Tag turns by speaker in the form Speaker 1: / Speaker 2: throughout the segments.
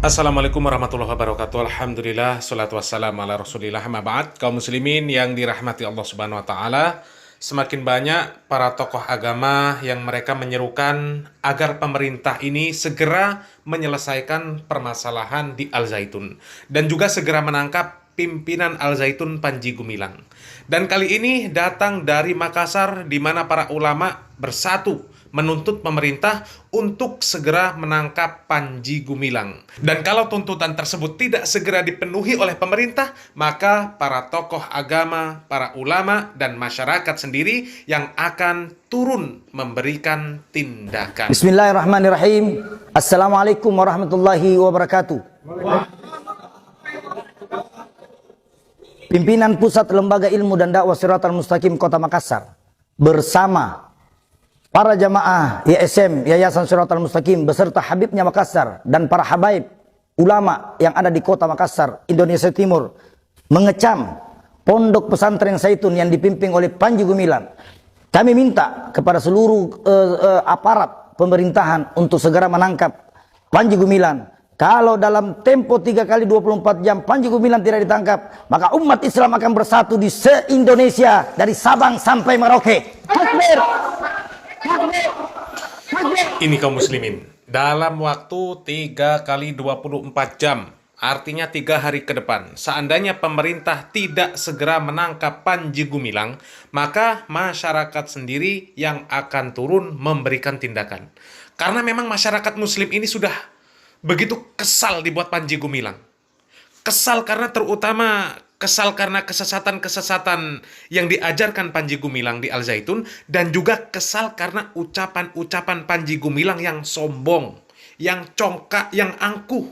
Speaker 1: Assalamualaikum warahmatullahi wabarakatuh. Alhamdulillah, salatu wassalamu ala rasulillah, amma ba'd. Kaum muslimin yang dirahmati Allah subhanahu wa ta'ala, semakin banyak para tokoh agama yang mereka menyerukan agar pemerintah ini segera menyelesaikan permasalahan di Al Zaitun dan juga segera menangkap pimpinan Al Zaitun Panji Gumilang. Dan kali ini datang dari Makassar, di mana para ulama bersatu menuntut pemerintah untuk segera menangkap Panji Gumilang. Dan kalau tuntutan tersebut tidak segera dipenuhi oleh pemerintah, maka para tokoh agama, para ulama, dan masyarakat sendiri yang akan turun memberikan tindakan.
Speaker 2: Bismillahirrahmanirrahim. Assalamualaikum warahmatullahi wabarakatuh. Pimpinan Pusat Lembaga Ilmu dan Dakwah Shiratal Mustaqim Kota Makassar bersama para jamaah YSM Yayasan Shiratal Mustaqim beserta Habibnya Makassar dan para habaib ulama yang ada di Kota Makassar, Indonesia Timur, mengecam pondok pesantren Zaitun yang dipimpin oleh Panji Gumilang. Kami minta kepada seluruh aparat pemerintahan untuk segera menangkap Panji Gumilang. Kalau dalam tempo 3 kali 24 jam Panji Gumilang tidak ditangkap, maka umat Islam akan bersatu di se-Indonesia dari Sabang sampai Merauke. Takbir!
Speaker 1: Ini kaum muslimin, dalam waktu 3 kali 24 jam, artinya 3 hari ke depan, seandainya pemerintah tidak segera menangkap Panji Gumilang, maka masyarakat sendiri yang akan turun memberikan tindakan. Karena memang masyarakat muslim ini sudah begitu kesal dibuat Panji Gumilang. Kesal karena kesesatan-kesesatan yang diajarkan Panji Gumilang di Al Zaitun, dan juga kesal karena ucapan-ucapan Panji Gumilang yang sombong, yang congkak, yang angkuh.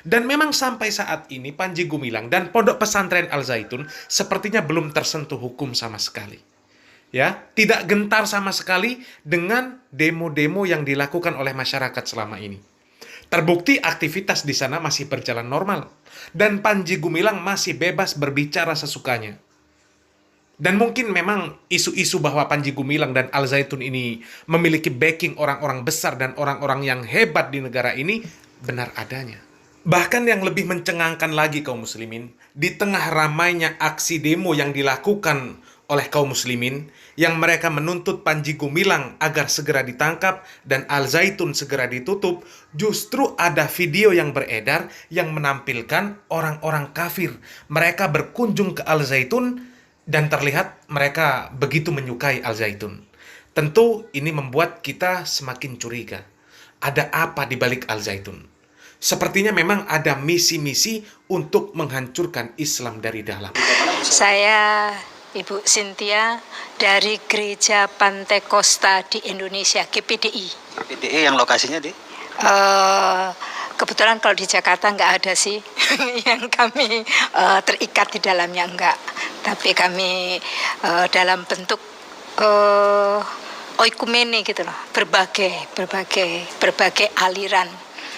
Speaker 1: Dan memang sampai saat ini Panji Gumilang dan Pondok Pesantren Al Zaitun sepertinya belum tersentuh hukum sama sekali. Ya, tidak gentar sama sekali dengan demo-demo yang dilakukan oleh masyarakat selama ini. Terbukti aktivitas di sana masih berjalan normal. Dan Panji Gumilang masih bebas berbicara sesukanya. Dan mungkin memang isu-isu bahwa Panji Gumilang dan Al Zaitun ini memiliki backing orang-orang besar dan orang-orang yang hebat di negara ini benar adanya. Bahkan yang lebih mencengangkan lagi kaum muslimin, di tengah ramainya aksi demo yang dilakukan oleh kaum muslimin, yang mereka menuntut Panji Gumilang agar segera ditangkap dan Al Zaitun segera ditutup, justru ada video yang beredar yang menampilkan orang-orang kafir. Mereka berkunjung ke Al Zaitun dan terlihat mereka begitu menyukai Al Zaitun. Tentu ini membuat kita semakin curiga. Ada apa di balik Al Zaitun? Sepertinya memang ada misi-misi untuk menghancurkan Islam dari dalam.
Speaker 3: Saya Ibu Cynthia dari Gereja Pantai Costa di Indonesia, GPDI.
Speaker 4: GPDI yang lokasinya di?
Speaker 3: Kebetulan kalau di Jakarta nggak ada sih yang kami terikat di dalamnya, enggak. Tapi kami dalam bentuk oikumene gitu loh, berbagai aliran,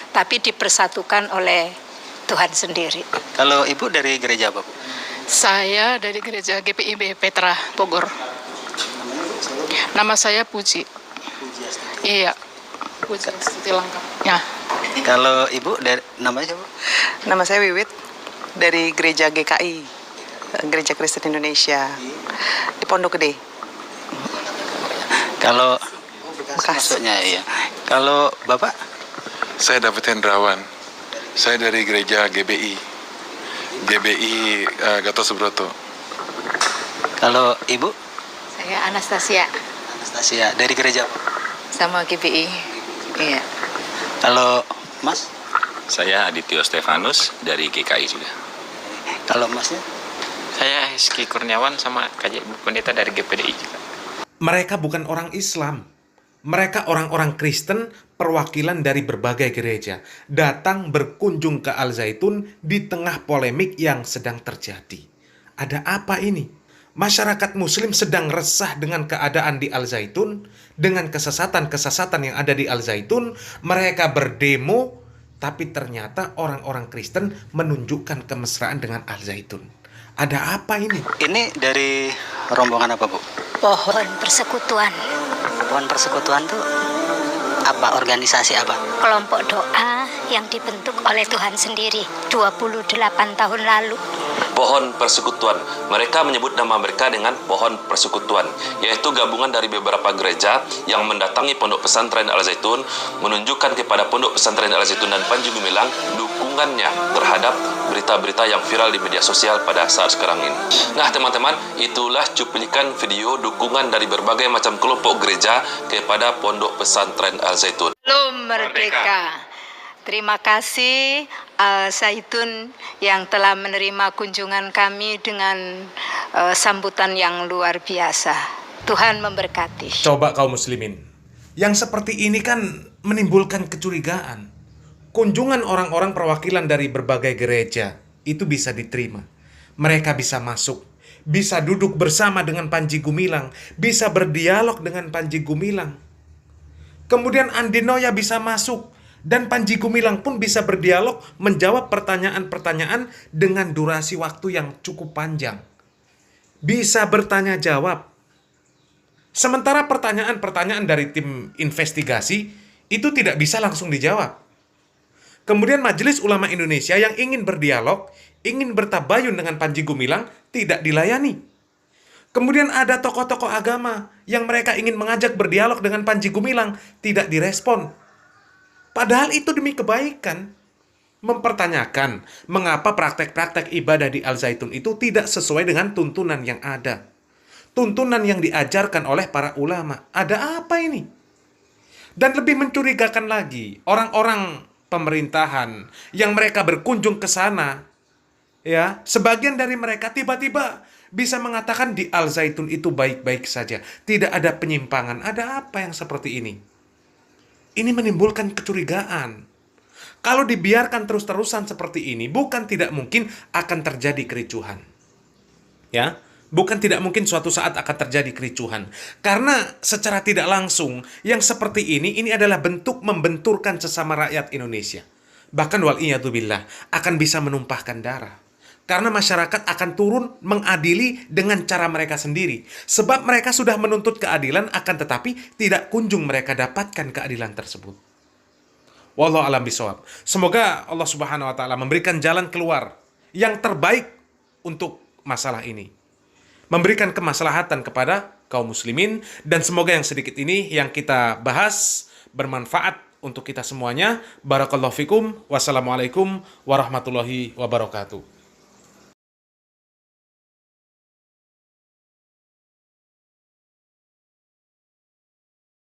Speaker 3: tapi dipersatukan oleh Tuhan sendiri.
Speaker 4: Kalau Ibu dari gereja apa, Bu?
Speaker 5: Saya dari gereja GPIB Petra, Bogor. Nama saya Puji. Iya, Puji Siti lengkap. Ya.
Speaker 4: Kalau Ibu dari namanya siapa?
Speaker 6: Nama saya Wiwit dari gereja GKI, Gereja Kristen Indonesia di Pondok Gede.
Speaker 4: Kalau
Speaker 6: Bekasi.
Speaker 4: maksudnya iya. Kalau Bapak?
Speaker 7: Saya David Hendrawan. Saya dari gereja GBI Gatot Subroto.
Speaker 4: Kalau Ibu?
Speaker 3: Saya Anastasia,
Speaker 4: Anastasia dari gereja apa?
Speaker 3: sama GPI. Iya.
Speaker 4: Kalau Mas?
Speaker 8: Saya Adityo Stefanus dari GKI juga.
Speaker 4: Kalau Masnya?
Speaker 9: Saya Rizky Kurniawan sama KJ Pendeta dari GPDI juga.
Speaker 1: Mereka bukan orang Islam. Mereka orang-orang Kristen, perwakilan dari berbagai gereja, datang berkunjung ke Al Zaitun di tengah polemik yang sedang terjadi. Ada apa ini? Masyarakat muslim sedang resah dengan keadaan di Al Zaitun, dengan kesesatan-kesesatan yang ada di Al Zaitun. Mereka berdemo, tapi ternyata orang-orang Kristen menunjukkan kemesraan dengan Al Zaitun. Ada apa ini?
Speaker 4: Ini dari rombongan apa, Bu?
Speaker 3: Pohon persekutuan.
Speaker 4: Pohon persekutuan tuh apa organisasi apa?
Speaker 10: Kelompok doa yang dibentuk oleh Tuhan sendiri 28 tahun lalu.
Speaker 11: Pohon Persekutuan. Mereka menyebut nama mereka dengan Pohon Persekutuan, yaitu gabungan dari beberapa gereja yang mendatangi Pondok Pesantren Al-Zaitun, menunjukkan kepada Pondok Pesantren Al-Zaitun dan Panji Gumilang dukungannya terhadap berita-berita yang viral di media sosial pada saat sekarang ini. Nah teman-teman, itulah cuplikan video dukungan dari berbagai macam kelompok gereja kepada Pondok Pesantren Al-Zaitun.
Speaker 3: Belum merdeka. Terima kasih Al-Zaitun yang telah menerima kunjungan kami dengan sambutan yang luar biasa. Tuhan memberkati.
Speaker 1: Coba kaum muslimin, yang seperti ini kan menimbulkan kecurigaan. Kunjungan orang-orang perwakilan dari berbagai gereja itu bisa diterima. Mereka bisa masuk, bisa duduk bersama dengan Panji Gumilang, bisa berdialog dengan Panji Gumilang. Kemudian Andi Noya bisa masuk, dan Panji Gumilang pun bisa berdialog, menjawab pertanyaan-pertanyaan dengan durasi waktu yang cukup panjang. Bisa bertanya jawab. Sementara pertanyaan-pertanyaan dari tim investigasi itu tidak bisa langsung dijawab. Kemudian Majelis Ulama Indonesia yang ingin berdialog, ingin bertabayun dengan Panji Gumilang, tidak dilayani. Kemudian ada tokoh-tokoh agama yang mereka ingin mengajak berdialog dengan Panji Gumilang, tidak direspon. Padahal itu demi kebaikan. Mempertanyakan mengapa praktek-praktek ibadah di Al-Zaitun itu tidak sesuai dengan tuntunan yang ada. Tuntunan yang diajarkan oleh para ulama. Ada apa ini? Dan lebih mencurigakan lagi, orang-orang pemerintahan yang mereka berkunjung ke sana, ya, sebagian dari mereka tiba-tiba bisa mengatakan di Al-Zaitun itu baik-baik saja. Tidak ada penyimpangan. Ada apa yang seperti ini? Ini menimbulkan kecurigaan. Kalau dibiarkan terus-terusan seperti ini, bukan tidak mungkin akan terjadi kericuhan. Ya, bukan tidak mungkin suatu saat akan terjadi kericuhan. Karena secara tidak langsung, yang seperti ini adalah bentuk membenturkan sesama rakyat Indonesia. Bahkan wal'iyadzubillah, akan bisa menumpahkan darah. Karena masyarakat akan turun mengadili dengan cara mereka sendiri. Sebab mereka sudah menuntut keadilan, akan tetapi tidak kunjung mereka dapatkan keadilan tersebut. Wallahu a'lam bishawab. Semoga Allah Subhanahu wa taala memberikan jalan keluar yang terbaik untuk masalah ini. Memberikan kemaslahatan kepada kaum muslimin, dan semoga yang sedikit ini yang kita bahas bermanfaat untuk kita semuanya. Barakallahu fikum. Wassalamualaikum warahmatullahi wabarakatuh.